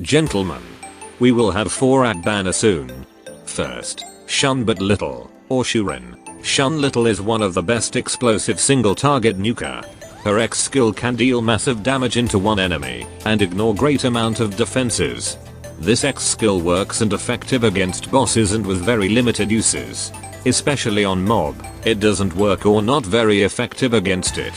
Gentlemen, we will have 4 at banner soon. First, Shun but little, or Shun. Shun Little is one of the best explosive single target nuker. Her X skill can deal massive damage into one enemy and ignore great amount of defenses. This X skill works and effective against bosses and with very limited uses. Especially on mob, it doesn't work or not very effective against it.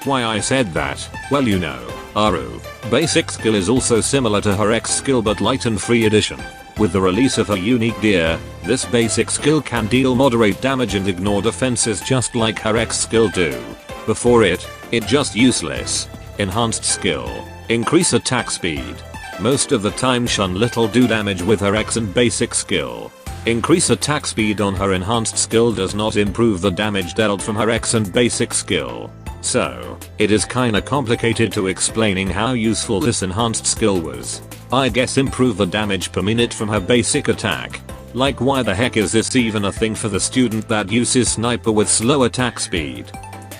Why I said that? Well, you know, Aru basic skill is also similar to her X skill but light and free edition. With the release of her unique gear, this basic skill can deal moderate damage and ignore defenses just like her X skill do. Before it just useless. Enhanced skill. Increase attack speed. Most of the time Shun Little do damage with her X and basic skill. Increase attack speed on her enhanced skill does not improve the damage dealt from her X and basic skill. So, it is kinda complicated to explaining how useful this enhanced skill was. I guess improve the damage per minute from her basic attack. Like, why the heck is this even a thing for the student that uses sniper with slow attack speed?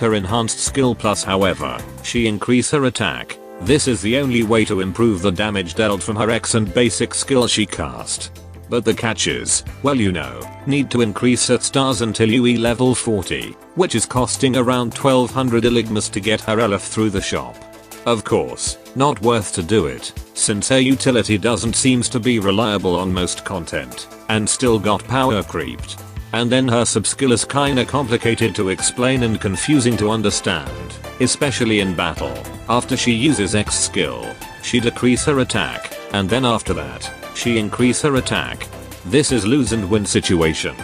Her enhanced skill plus, however, she increase her attack. This is the only way to improve the damage dealt from her X and basic skill she cast. But the catch is, well, you know, need to increase her stars until UE level 40, which is costing around 1200 Eligmas to get her LF through the shop. Of course, not worth to do it, since her utility doesn't seems to be reliable on most content, and still got power creeped. And then her sub-skill is kinda complicated to explain and confusing to understand, especially in battle. After she uses X skill, she decrease her attack, and then after that, she increase her attack. This is lose and win situation.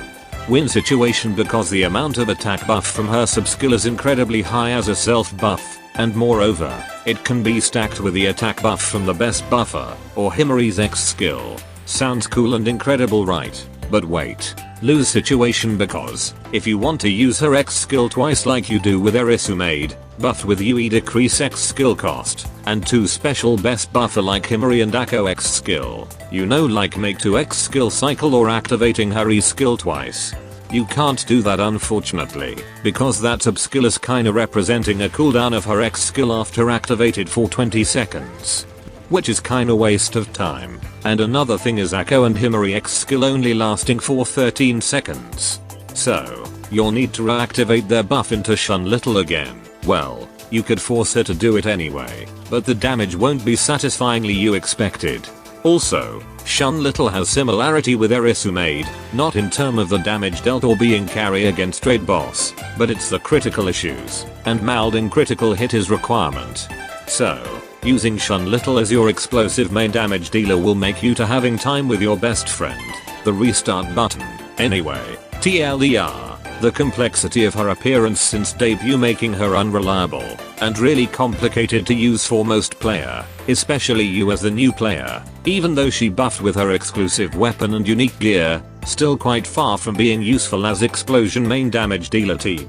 Win situation because the amount of attack buff from her sub-skill is incredibly high as a self buff, and moreover, it can be stacked with the attack buff from the best buffer, or Himari's X skill. Sounds cool and incredible, right? But wait. Lose situation because, if you want to use her X skill twice like you do with Erisumade, buffed with UE decrease X skill cost, and 2 special best buffer like Himari and Akko X skill, you know, like make 2 X skill cycle or activating her E skill twice. You can't do that unfortunately, because that sub-skill is kinda representing a cooldown of her X skill after activated for 20 seconds. Which is kinda waste of time. And another thing is Akko and Himari X skill only lasting for 13 seconds. So, you'll need to reactivate their buff into Shun Little again. Well, you could force her to do it anyway, but the damage won't be satisfyingly you expected. Also, Shun Little has similarity with Erisumade, not in term of the damage dealt or being carry against raid boss, but it's the critical issues, and malding critical hit is requirement. So, using Shun Little as your explosive main damage dealer will make you to having time with your best friend, the restart button. Anyway, TLDR. The complexity of her appearance since debut making her unreliable, and really complicated to use for most player, especially you as the new player. Even though she buffed with her exclusive weapon and unique gear, still quite far from being useful as explosion main damage dealer team.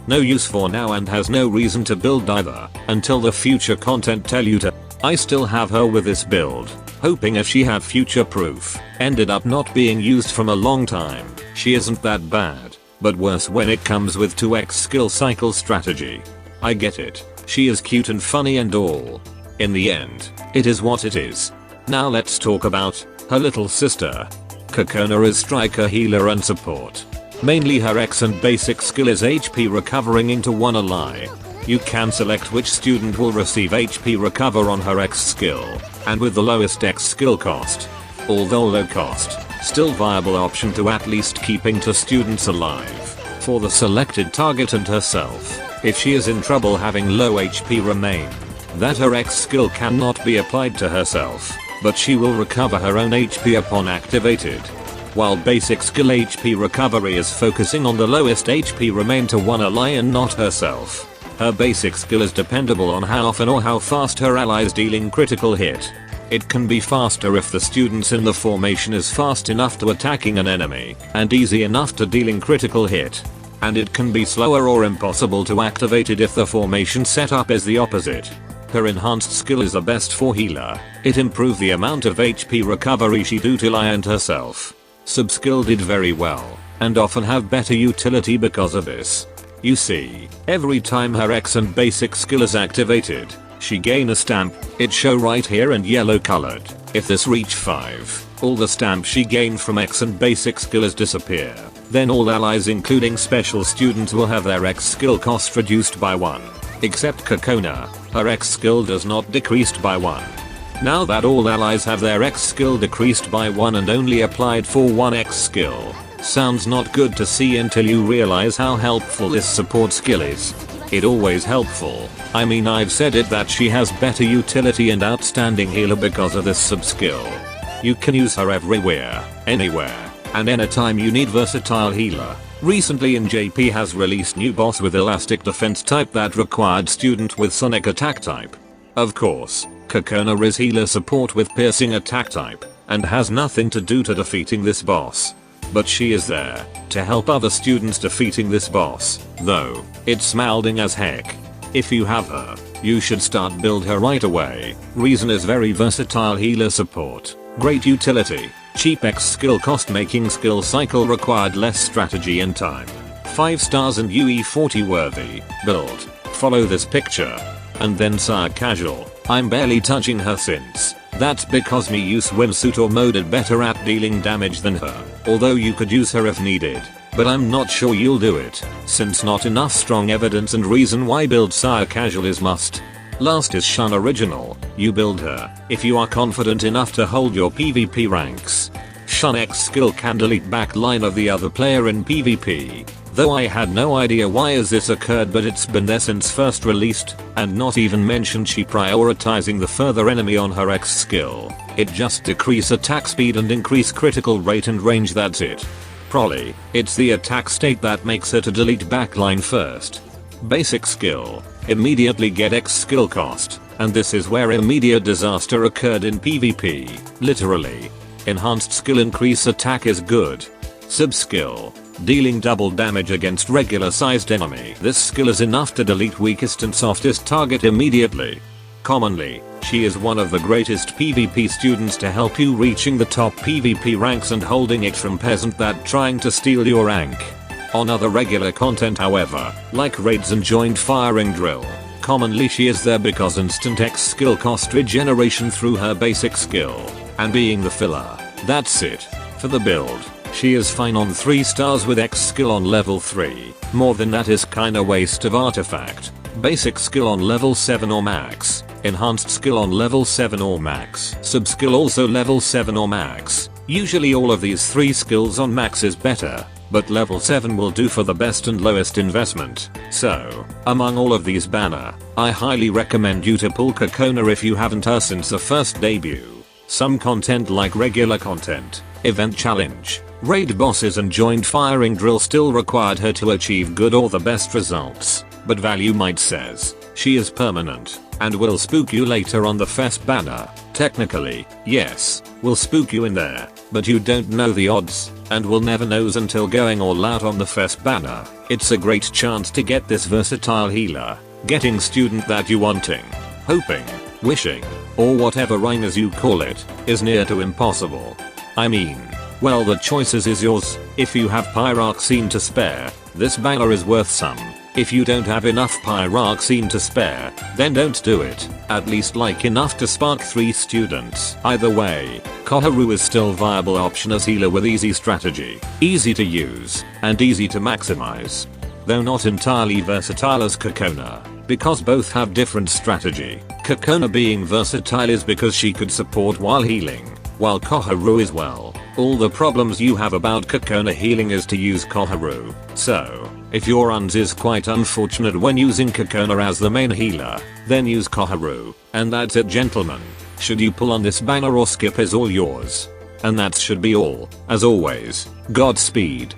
No use for now and has no reason to build either, until the future content tell you to. I still have her with this build, hoping if she had future proof, ended up not being used from a long time, she isn't that bad. But worse when it comes with 2x skill cycle strategy. I get it, she is cute and funny and all. In the end, it is what it is. Now let's talk about her little sister. Kokona is striker, healer and support. Mainly her X and basic skill is HP recovering into one ally. You can select which student will receive HP recover on her X skill, and with the lowest X skill cost. Although low cost, still viable option to at least keeping 2 students alive, for the selected target and herself, if she is in trouble having low HP remain. That her X skill cannot be applied to herself, but she will recover her own HP upon activated. While basic skill HP recovery is focusing on the lowest HP remain to one ally and not herself. Her basic skill is dependable on how often or how fast her allies dealing critical hit. It can be faster if the students in the formation is fast enough to attacking an enemy, and easy enough to dealing critical hit. And it can be slower or impossible to activate it if the formation setup is the opposite. Her enhanced skill is the best for healer. It improved the amount of HP recovery she do to ally and herself. Sub-skill did very well, and often have better utility because of this. You see, every time her X and basic skill is activated, she gain a stamp, it show right here and yellow colored. If this reach 5, all the stamps she gained from X and basic skills disappear. Then all allies including special students will have their X skill cost reduced by 1. Except Kokona, her X skill does not decreased by 1. Now that all allies have their X skill decreased by 1 and only applied for 1 X skill, sounds not good to see until you realize how helpful this support skill is. It always helpful. I mean, I've said it that she has better utility and outstanding healer because of this sub skill. You can use her everywhere, anywhere, and anytime you need versatile healer. Recently in JP has released new boss with elastic defense type that required student with sonic attack type. Of course, Kokona is healer support with piercing attack type, and has nothing to do to defeating this boss. But she is there to help other students defeating this boss, though it's smolding as heck. If you have her, you should start build her right away. Reason is very versatile healer support, great utility, cheap X skill cost making skill cycle required less strategy and time. 5 stars and UE40 worthy, build, follow this picture. And then Sire casual, I'm barely touching her since. That's because me use swimsuit or moded better at dealing damage than her, although you could use her if needed, but I'm not sure you'll do it, since not enough strong evidence and reason why build Sire casual is must. Last is Shun original, you build her, if you are confident enough to hold your PvP ranks. Shun X skill can delete backline of the other player in PvP. Though I had no idea why as this occurred, but it's been there since first released, and not even mentioned she prioritizing the further enemy on her X skill. It just decrease attack speed and increase critical rate and range, that's it. Probably, it's the attack state that makes her to delete backline first. Basic skill, immediately get X skill cost, and this is where immediate disaster occurred in PvP, literally. Enhanced skill increase attack is good. Sub skill, dealing double damage against regular sized enemy. This skill is enough to delete weakest and softest target immediately. Commonly, she is one of the greatest PvP students to help you reaching the top PvP ranks and holding it from peasant that trying to steal your rank. On other regular content however, like raids and joint firing drill, commonly she is there because instant X skill cost regeneration through her basic skill, and being the filler. That's it. For the build, she is fine on 3 stars with X skill on level 3, more than that is kinda waste of artifact. Basic skill on level 7 or max, enhanced skill on level 7 or max, sub skill also level 7 or max. Usually all of these 3 skills on max is better, but level 7 will do for the best and lowest investment. So, among all of these banner, I highly recommend you to pull Kokona if you haven't her since the first debut. Some content like regular content, event challenge, raid bosses and joint firing drill still required her to achieve good or the best results, but value might says, she is permanent, and will spook you later on the fest banner. Technically, yes, will spook you in there, but you don't know the odds, and will never knows until going all out on the fest banner. It's a great chance to get this versatile healer, getting student that you wanting, hoping, wishing, or whatever rhyme as you call it, is near to impossible. I mean, well, the choices is yours. If you have Pyroxene to spare, this banner is worth some. If you don't have enough Pyroxene to spare, then don't do it, at least like enough to spark 3 students. Either way, Koharu is still viable option as healer with easy strategy, easy to use, and easy to maximize. Though not entirely versatile as Kokona, because both have different strategy. Kokona being versatile is because she could support while healing, while Koharu is well. All the problems you have about Kokona healing is to use Koharu. So, if your uns is quite unfortunate when using Kokona as the main healer, then use Koharu. And that's it, gentlemen. Should you pull on this banner or skip is all yours. And that should be all. As always, Godspeed.